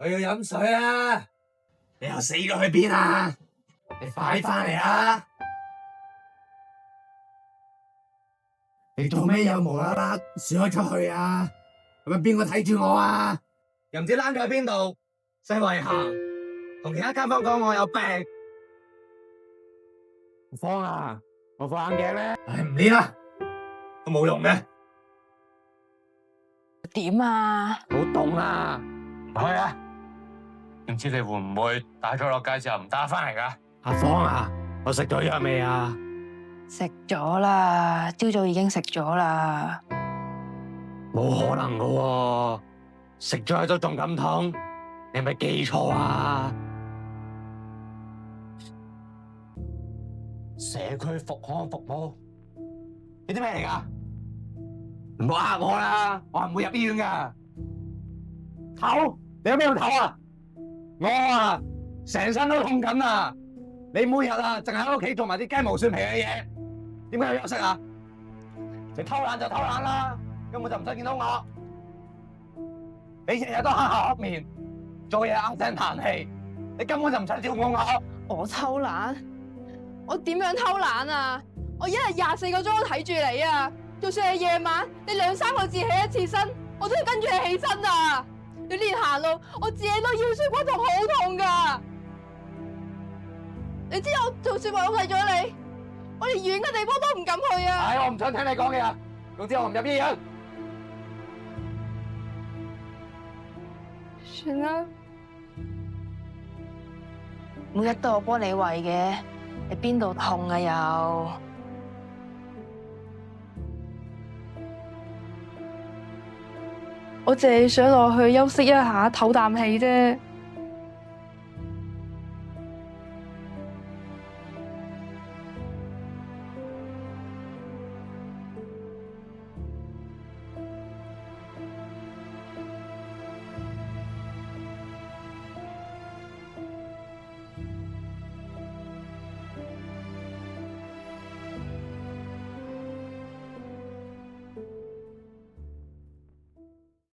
我要飲水啊！你又死咗去邊啊？你快翻嚟啊！你做咩又無啦啦閃咗出去啊？係咪邊個睇住我啊？又唔知躝咗喺邊度，世圍行，同其他街坊講我有病。放啊！我副眼鏡咧，唉，唔理啦，都冇用嘅。點啊？好凍啊！唔去啊！唔知你會唔會帶咗落街之後唔帶翻嚟噶？阿芳啊，我食咗藥未啊？食咗啦，朝早已經食咗啦。冇可能噶喎，食咗都仲咁痛，你係咪記錯啊？社區復康服務，呢啲咩嚟噶？唔好呃我啦，我係唔會入醫院噶。唞，你有咩要唞啊？我啊，成身都痛緊啊！你每日啊，淨係喺屋企做埋啲雞毛蒜皮嘅嘢，點解要休息啊？你偷懶就偷懶啦，根本就唔使見到我。你日日都黑口黑面，做嘢唉聲嘆氣，你根本就唔使照顧我。我偷懶？我點樣偷懶啊？我一日24個鐘都睇住你啊！就算係夜晚，你2、3個字起一次身，我都要跟住你起身啊！你連行路，我自己都腰酸骨痛好痛噶。你知我做說話為咗你，我連遠嘅地方都唔敢去啊！唉，我唔想聽你講嘢，總之我唔入醫院。算啦，每日都我幫你餵嘅，你邊度痛啊又？我淨係想落去休息一下，唞啖氣啫。